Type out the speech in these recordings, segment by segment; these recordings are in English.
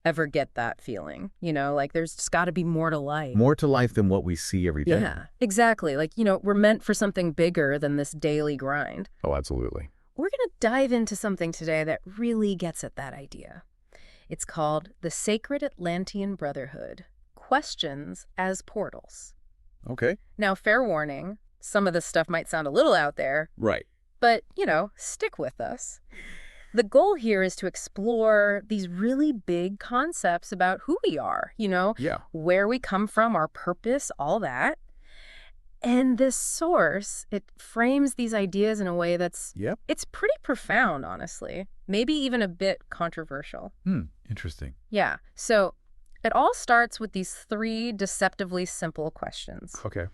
ever get that feeling, like there's just got to be more to life. More to life than what we see every day. Yeah, exactly. Like, we're meant for something bigger than this daily grind. Oh, absolutely. We're going to dive into something today that really gets at that idea. It's called the Sacred Atlantean Brotherhood, Questions as Portals. Okay. Now, fair warning, some of this stuff might sound a little out there. Right. But, stick with us. The goal here is to explore these really big concepts about who we are, Yeah. where we come from, our purpose, all that. And this source, it frames these ideas in a way that's, it's pretty profound, honestly. Maybe even a bit controversial. Interesting. Yeah. So it all starts with these 3 deceptively simple questions. Okay.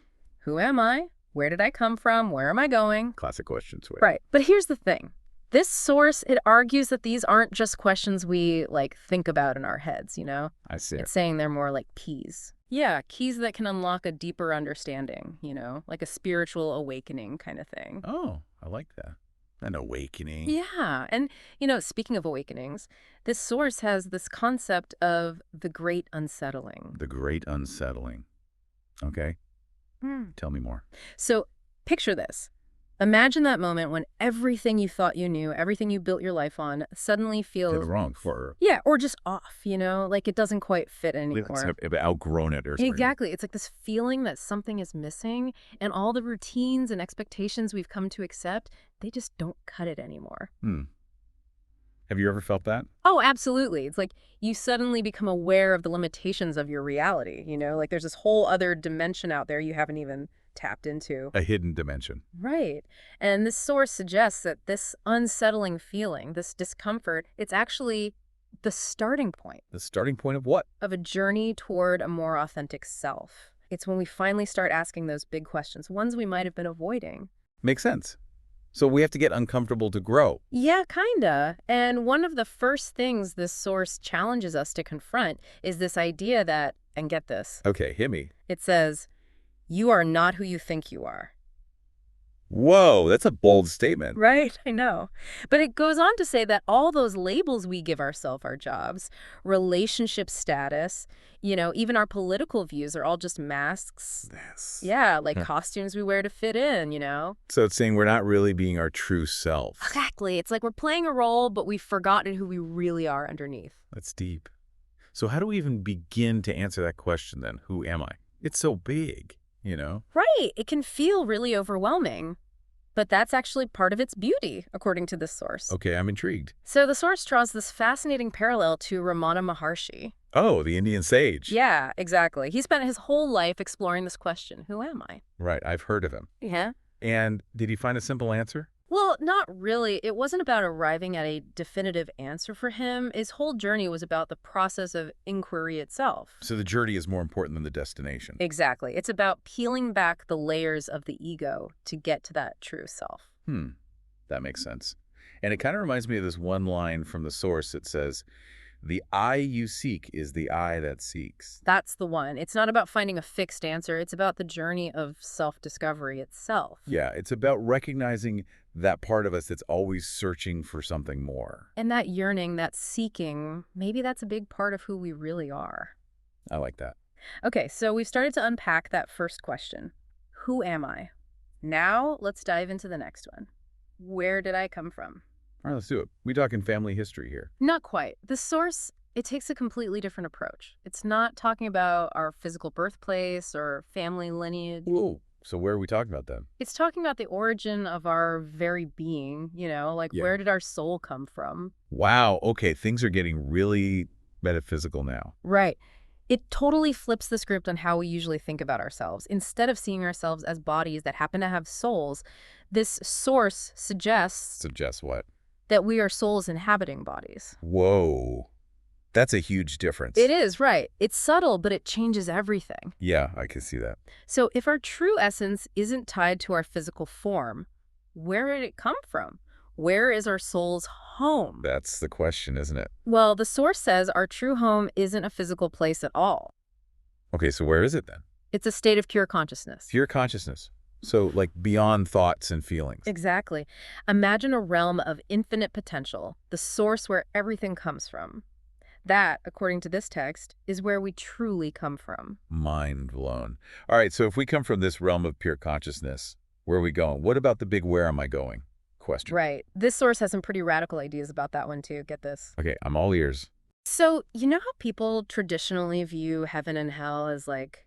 Who am I? Where did I come from? Where am I going? Classic questions. Right. But here's the thing. This source, it argues that these aren't just questions we, think about in our heads, I see. It's saying they're more like keys. Yeah, keys that can unlock a deeper understanding, like a spiritual awakening kind of thing. Oh, I like that. An awakening. Yeah. And, speaking of awakenings, this source has this concept of the Great Unsettling. The Great Unsettling. Okay. Tell me more. So picture this. Imagine that moment when everything you thought you knew, everything you built your life on, suddenly feels wrong for. Yeah, or just off, like it doesn't quite fit anymore. It's outgrown it or something. Exactly. It's like this feeling that something is missing, and all the routines and expectations we've come to accept, they just don't cut it anymore. Have you ever felt that? Oh, absolutely. It's like you suddenly become aware of the limitations of your reality, like there's this whole other dimension out there you haven't even tapped into. A hidden dimension. Right. And this source suggests that this unsettling feeling, this discomfort, it's actually the starting point. The starting point of what? Of a journey toward a more authentic self. It's when we finally start asking those big questions, ones we might have been avoiding. Makes sense. So we have to get uncomfortable to grow. Yeah, kinda. And one of the first things this source challenges us to confront is this idea that, and get this. Okay, hit me. It says, you are not who you think you are. Whoa, that's a bold statement. Right, I know. But it goes on to say that all those labels we give ourselves, our jobs, relationship status, even our political views are all just masks. Yes. Yeah, like costumes we wear to fit in, So it's saying we're not really being our true self. Exactly. It's like we're playing a role, but we've forgotten who we really are underneath. That's deep. So how do we even begin to answer that question then? Who am I? It's so big. Right. It can feel really overwhelming. But that's actually part of its beauty, according to this source. Okay, I'm intrigued. So the source draws this fascinating parallel to Ramana Maharshi. Oh, the Indian sage. Yeah, exactly. He spent his whole life exploring this question, who am I? Right, I've heard of him. Yeah. And did he find a simple answer? Well, not really. It wasn't about arriving at a definitive answer for him. His whole journey was about the process of inquiry itself. So the journey is more important than the destination. Exactly. It's about peeling back the layers of the ego to get to that true self. That makes sense. And it kind of reminds me of this one line from the source that says, the eye you seek is the eye that seeks. That's the one. It's not about finding a fixed answer. It's about the journey of self-discovery itself. Yeah, it's about recognizing that part of us that's always searching for something more. And that yearning, that seeking, maybe that's a big part of who we really are. I like that. Okay, so we've started to unpack that first question. Who am I? Now let's dive into the next one. Where did I come from? All right, let's do it. We talking family history here. Not quite. The source, it takes a completely different approach. It's not talking about our physical birthplace or family lineage. Whoa. So where are we talking about then? It's talking about the origin of our very being, where did our soul come from? Wow. Okay, things are getting really metaphysical now. Right. It totally flips the script on how we usually think about ourselves. Instead of seeing ourselves as bodies that happen to have souls, this source suggests... Suggests what? That we are souls inhabiting bodies. Whoa. That's a huge difference. It is, right. It's subtle, but it changes everything. Yeah, I can see that. So if our true essence isn't tied to our physical form, where did it come from? Where is our soul's home? That's the question, isn't it? Well, the source says our true home isn't a physical place at all. Okay, so where is it then? It's a state of pure consciousness. Pure consciousness. So like beyond thoughts and feelings. Exactly. Imagine a realm of infinite potential, the source where everything comes from. That, according to this text, is where we truly come from. Mind blown. All right, so if we come from this realm of pure consciousness, where are we going? What about the big where am I going question? Right. This source has some pretty radical ideas about that one, too. Get this. Okay, I'm all ears. So, you know how people traditionally view heaven and hell as like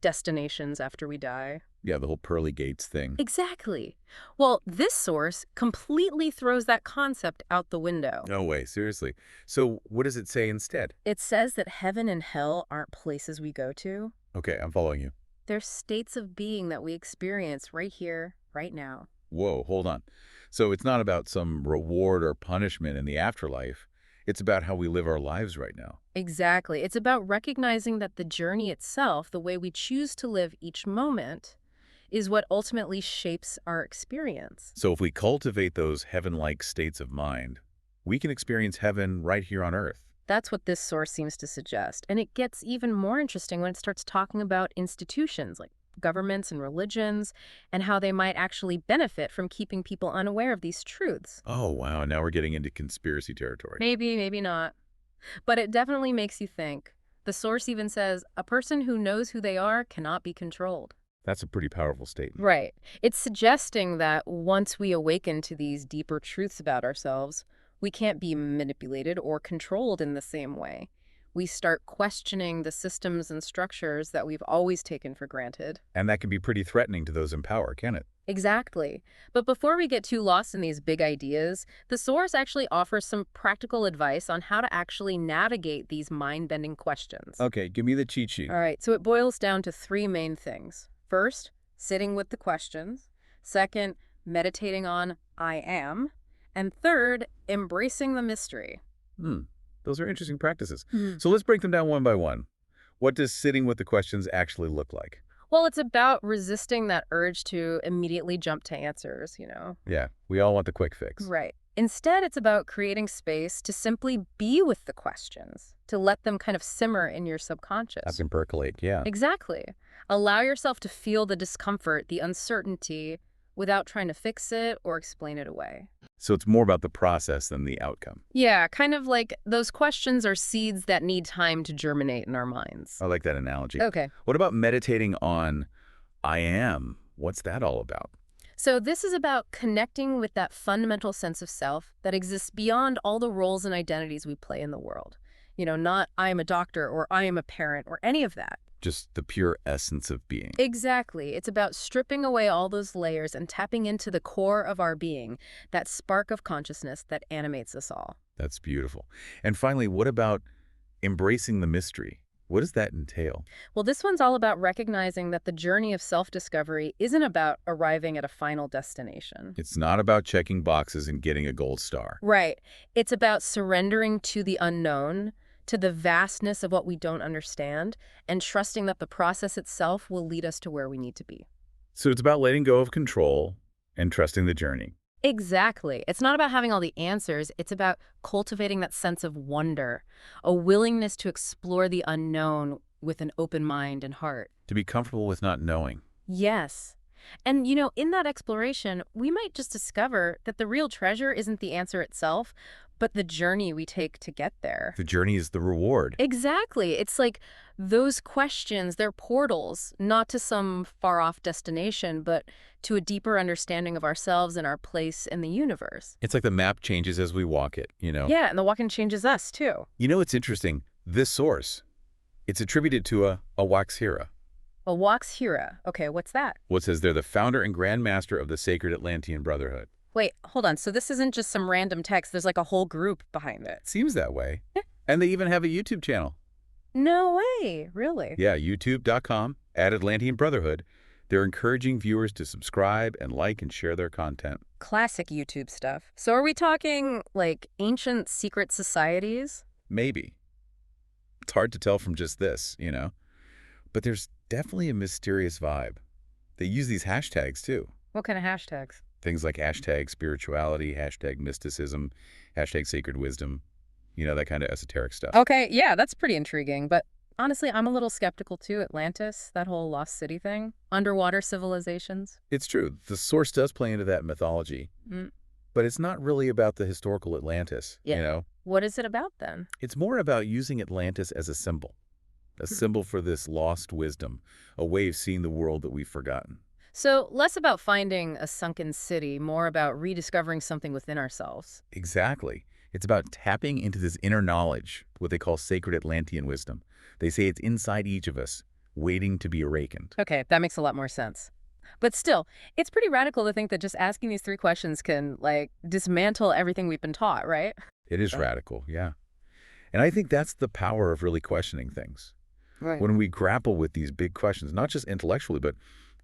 destinations after we die? Yeah, the whole pearly gates thing. Exactly. Well, this source completely throws that concept out the window. No way, seriously. So what does it say instead? It says that heaven and hell aren't places we go to. Okay, I'm following you. They're states of being that we experience right here, right now. Whoa, hold on. So it's not about some reward or punishment in the afterlife. It's about how we live our lives right now. Exactly. It's about recognizing that the journey itself, the way we choose to live each moment, is what ultimately shapes our experience. So if we cultivate those heaven-like states of mind, we can experience heaven right here on Earth. That's what this source seems to suggest. And it gets even more interesting when it starts talking about institutions like governments and religions and how they might actually benefit from keeping people unaware of these truths. Oh, wow. Now we're getting into conspiracy territory. Maybe, maybe not. But it definitely makes you think. The source even says a person who knows who they are cannot be controlled. That's a pretty powerful statement. Right. It's suggesting that once we awaken to these deeper truths about ourselves, we can't be manipulated or controlled in the same way. We start questioning the systems and structures that we've always taken for granted. And that can be pretty threatening to those in power, can it? Exactly. But before we get too lost in these big ideas, the source actually offers some practical advice on how to actually navigate these mind-bending questions. Okay, give me the cheat sheet. All right, so it boils down to three main things. First, sitting with the questions. Second, meditating on I am. And third, embracing the mystery. Those are interesting practices. Mhm. So let's break them down one by one. What does sitting with the questions actually look like? Well, it's about resisting that urge to immediately jump to answers, Yeah, we all want the quick fix. Right. Instead, it's about creating space to simply be with the questions, to let them kind of simmer in your subconscious. That can percolate, yeah. Exactly. Allow yourself to feel the discomfort, the uncertainty, without trying to fix it or explain it away. So it's more about the process than the outcome. Yeah, kind of like those questions are seeds that need time to germinate in our minds. I like that analogy. Okay. What about meditating on I am? What's that all about? So this is about connecting with that fundamental sense of self that exists beyond all the roles and identities we play in the world. Not I am a doctor or I am a parent or any of that. Just the pure essence of being. Exactly. It's about stripping away all those layers and tapping into the core of our being, that spark of consciousness that animates us all. That's beautiful. And finally, what about embracing the mystery? What does that entail? Well, this one's all about recognizing that the journey of self-discovery isn't about arriving at a final destination. It's not about checking boxes and getting a gold star. Right. It's about surrendering to the unknown, to the vastness of what we don't understand, and trusting that the process itself will lead us to where we need to be. So it's about letting go of control and trusting the journey. Exactly. It's not about having all the answers. It's about cultivating that sense of wonder, a willingness to explore the unknown with an open mind and heart. To be comfortable with not knowing. Yes. And, in that exploration, we might just discover that the real treasure isn't the answer itself, but the journey we take to get there. The journey is the reward. Exactly. It's like those questions, they're portals, not to some far-off destination, but to a deeper understanding of ourselves and our place in the universe. It's like the map changes as we walk it, Yeah, and the walking changes us, too. It's interesting. This source, it's attributed to a Waxhira. A Waxhira. Okay, what's that? What says they're the founder and grand master of the Sacred Atlantean Brotherhood. Wait, hold on. So this isn't just some random text. There's like a whole group behind it. Seems that way. And they even have a YouTube channel. No way. Really? Yeah, youtube.com/Atlantean Brotherhood. They're encouraging viewers to subscribe and like and share their content. Classic YouTube stuff. So are we talking like ancient secret societies? Maybe. It's hard to tell from just this, But there's definitely a mysterious vibe. They use these hashtags, too. What kind of hashtags? Things like hashtag spirituality, hashtag mysticism, hashtag sacred wisdom, that kind of esoteric stuff. Okay, yeah, that's pretty intriguing. But honestly, I'm a little skeptical too. Atlantis, that whole lost city thing, underwater civilizations. It's true. The source does play into that mythology. But it's not really about the historical Atlantis, What is it about then? It's more about using Atlantis as a symbol for this lost wisdom, a way of seeing the world that we've forgotten. So less about finding a sunken city, more about rediscovering something within ourselves. Exactly. It's about tapping into this inner knowledge, what they call sacred Atlantean wisdom. They say it's inside each of us, waiting to be awakened. Okay, that makes a lot more sense. But still, it's pretty radical to think that just asking these three questions can, like, dismantle everything we've been taught, right? It is radical, yeah. And I think that's the power of really questioning things. Right. When we grapple with these big questions, not just intellectually, but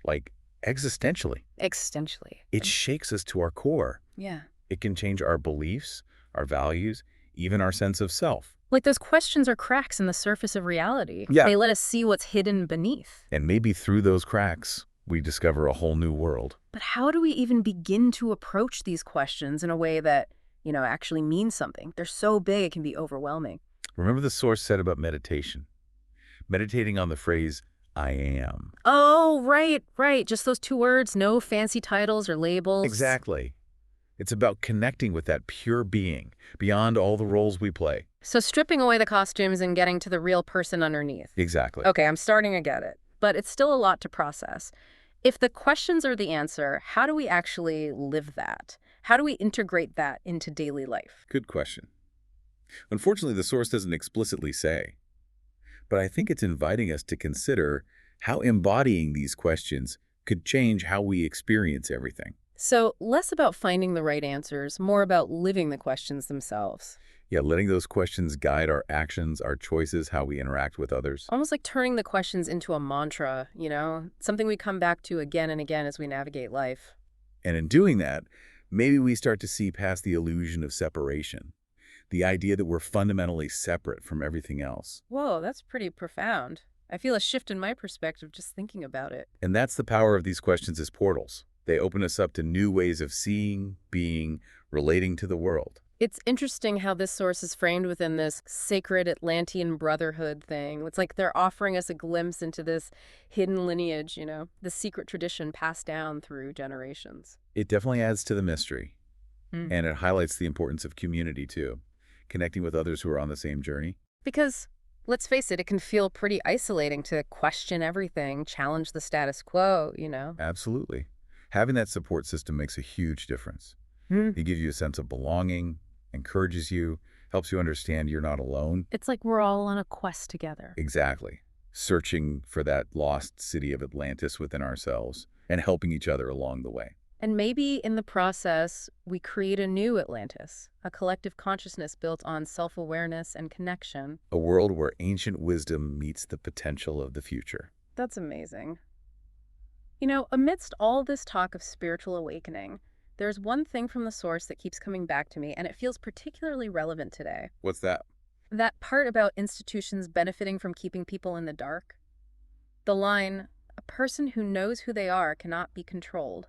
like existentially, Existentially. it shakes us to our core. Yeah. It can change our beliefs, our values, even our sense of self. Like those questions are cracks in the surface of reality. Yeah. They let us see what's hidden beneath. And maybe through those cracks, we discover a whole new world. But how do we even begin to approach these questions in a way that, actually means something? They're so big it can be overwhelming. Remember the source said about meditation? Meditating on the phrase, I am. Oh, right, right. Just those two words, no fancy titles or labels. Exactly. It's about connecting with that pure being, beyond all the roles we play. So stripping away the costumes and getting to the real person underneath. Exactly. Okay, I'm starting to get it. But it's still a lot to process. If the questions are the answer, how do we actually live that? How do we integrate that into daily life? Good question. Unfortunately, the source doesn't explicitly say. But I think it's inviting us to consider how embodying these questions could change how we experience everything. So less about finding the right answers, more about living the questions themselves. Yeah, letting those questions guide our actions, our choices, how we interact with others. Almost like turning the questions into a mantra, something we come back to again and again as we navigate life. And in doing that, maybe we start to see past the illusion of separation, the idea that we're fundamentally separate from everything else. Whoa, that's pretty profound. I feel a shift in my perspective just thinking about it. And that's the power of these questions as portals. They open us up to new ways of seeing, being, relating to the world. It's interesting how this source is framed within this Sacred Atlantean Brotherhood thing. It's like they're offering us a glimpse into this hidden lineage, the secret tradition passed down through generations. It definitely adds to the mystery. Mm. And it highlights the importance of community, too. Connecting with others who are on the same journey. Because, let's face it, it can feel pretty isolating to question everything, challenge the status quo, Absolutely. Having that support system makes a huge difference. Mm. It gives you a sense of belonging, encourages you, helps you understand you're not alone. It's like we're all on a quest together. Exactly. Searching for that lost city of Atlantis within ourselves and helping each other along the way. And maybe in the process, we create a new Atlantis, a collective consciousness built on self-awareness and connection. A world where ancient wisdom meets the potential of the future. That's amazing. Amidst all this talk of spiritual awakening, there's one thing from the source that keeps coming back to me, and it feels particularly relevant today. What's that? That part about institutions benefiting from keeping people in the dark. The line, "A person who knows who they are cannot be controlled."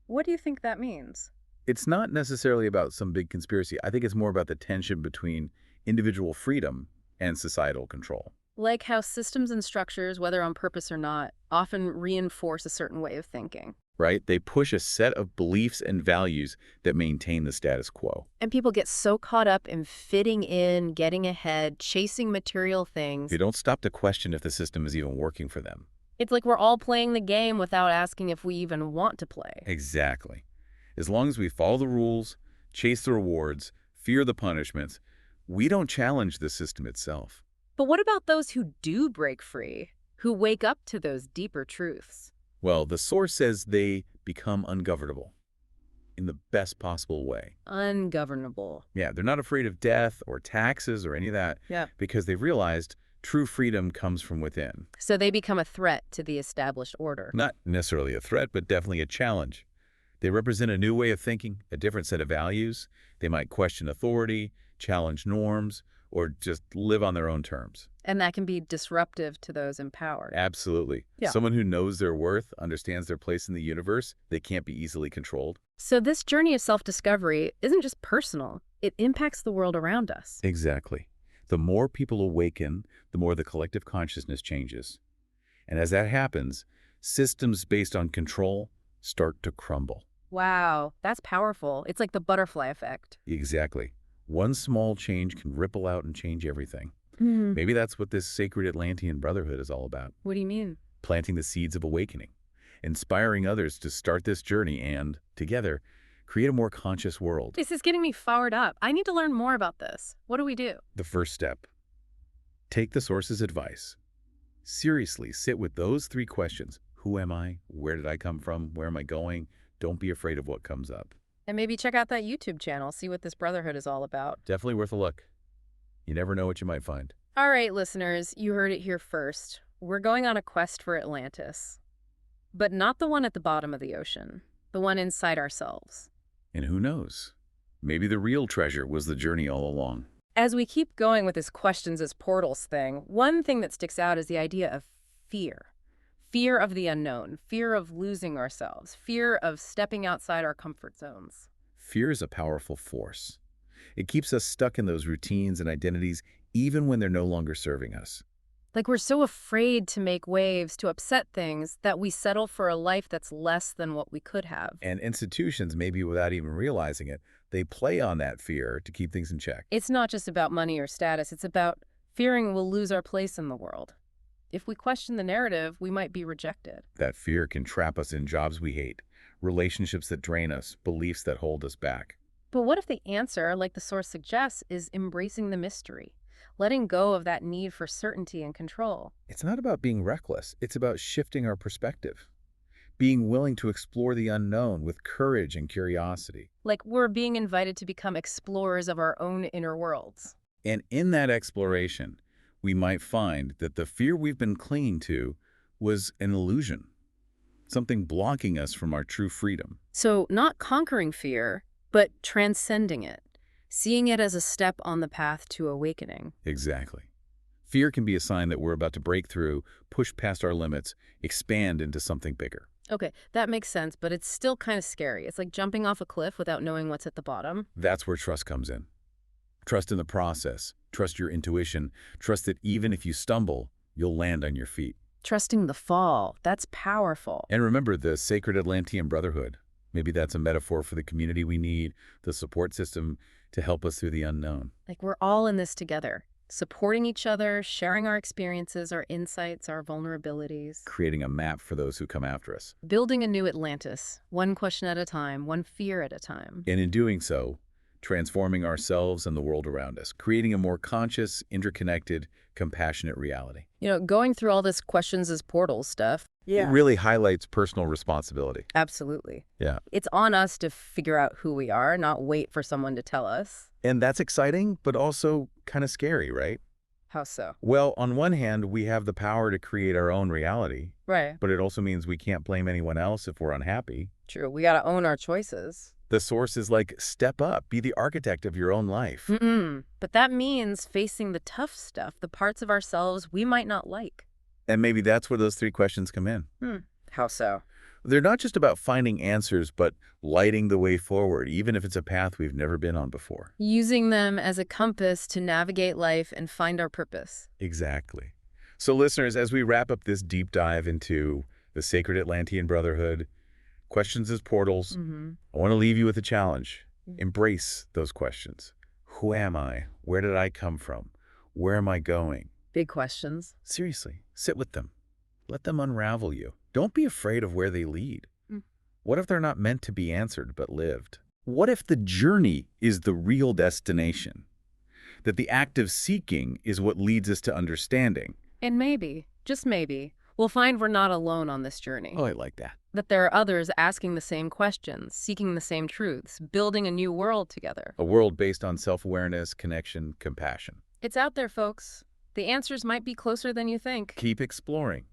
What do you think that means? It's not necessarily about some big conspiracy. I think it's more about the tension between individual freedom and societal control. Like how systems and structures, whether on purpose or not, often reinforce a certain way of thinking. Right? They push a set of beliefs and values that maintain the status quo. And people get so caught up in fitting in, getting ahead, chasing material things. They don't stop to question if the system is even working for them. It's like we're all playing the game without asking if we even want to play. Exactly. As long as we follow the rules, chase the rewards, fear the punishments, we don't challenge the system itself. But what about those who do break free, who wake up to those deeper truths? Well, the source says they become ungovernable in the best possible way. Ungovernable. Yeah, they're not afraid of death or taxes or any of that. Yeah. Because they've realized true freedom comes from within. So they become a threat to the established order. Not necessarily a threat, but definitely a challenge. They represent a new way of thinking, a different set of values. They might question authority, challenge norms, or just live on their own terms. And that can be disruptive to those empowered. Absolutely. Yeah. Someone who knows their worth, understands their place in the universe, they can't be easily controlled. So this journey of self-discovery isn't just personal. It impacts the world around us. Exactly. The more people awaken, the more the collective consciousness changes. And as that happens, systems based on control start to crumble. Wow, that's powerful. It's like the butterfly effect. Exactly. One small change can ripple out and change everything. Hmm. Maybe that's what this Sacred Atlantean Brotherhood is all about. What do you mean? Planting the seeds of awakening, inspiring others to start this journey and, together, create a more conscious world. This is getting me fired up. I need to learn more about this. What do we do? The first step. Take the source's advice. Seriously, sit with those 3 questions. Who am I? Where did I come from? Where am I going? Don't be afraid of what comes up. And maybe check out that YouTube channel, see what this brotherhood is all about. Definitely worth a look. You never know what you might find. All right, listeners, you heard it here first. We're going on a quest for Atlantis. But not the one at the bottom of the ocean, the one inside ourselves. And who knows? Maybe the real treasure was the journey all along. As we keep going with this questions as portals thing, one thing that sticks out is the idea of fear. Fear of the unknown, fear of losing ourselves, fear of stepping outside our comfort zones. Fear is a powerful force. It keeps us stuck in those routines and identities even when they're no longer serving us. Like we're so afraid to make waves, to upset things, that we settle for a life that's less than what we could have. And institutions, maybe without even realizing it, they play on that fear to keep things in check. It's not just about money or status, it's about fearing we'll lose our place in the world. If we question the narrative, we might be rejected. That fear can trap us in jobs we hate, relationships that drain us, beliefs that hold us back. But what if the answer, like the source suggests, is embracing the mystery? Letting go of that need for certainty and control. It's not about being reckless. It's about shifting our perspective. Being willing to explore the unknown with courage and curiosity. Like we're being invited to become explorers of our own inner worlds. And in that exploration, we might find that the fear we've been clinging to was an illusion, something blocking us from our true freedom. So not conquering fear, but transcending it. Seeing it as a step on the path to awakening. Exactly. Fear can be a sign that we're about to break through, push past our limits, expand into something bigger. Okay, that makes sense, but it's still kind of scary. It's like jumping off a cliff without knowing what's at the bottom. That's where trust comes in. Trust in the process. Trust your intuition. Trust that even if you stumble, you'll land on your feet. Trusting the fall. That's powerful. And remember the Sacred Atlantean Brotherhood. Maybe that's a metaphor for the community we need, the support system to help us through the unknown. Like we're all in this together, supporting each other, sharing our experiences, our insights, our vulnerabilities. Creating a map for those who come after us. Building a new Atlantis, one question at a time, one fear at a time. And in doing so, transforming ourselves and the world around us, creating a more conscious, interconnected, compassionate reality. You know, going through all this questions as portals stuff. It really highlights personal responsibility. Absolutely. Yeah. It's on us to figure out who we are, not wait for someone to tell us. And that's exciting, but also kind of scary, right? How so? Well, on one hand, we have the power to create our own reality, Right. but it also means we can't blame anyone else if we're unhappy. True. We got to own our choices. The source is like, step up, be the architect of your own life. But that means facing the tough stuff, the parts of ourselves we might not like. And maybe that's where those 3 questions come in. How so? They're not just about finding answers, but lighting the way forward, even if it's a path we've never been on before. Using them as a compass to navigate life and find our purpose. Exactly. So listeners, as we wrap up this deep dive into the Sacred Atlantean Brotherhood, questions as portals, I want to leave you with a challenge. Embrace those questions. Who am I? Where did I come from? Where am I going? Big questions. Seriously, sit with them. Let them unravel you. Don't be afraid of where they lead. What if they're not meant to be answered but lived? What if the journey is the real destination? That the act of seeking is what leads us to understanding? And maybe, just maybe, we'll find we're not alone on this journey. Oh, I like that. That there are others asking the same questions, seeking the same truths, building a new world together. A world based on self-awareness, connection, compassion. It's out there, folks. The answers might be closer than you think. Keep exploring.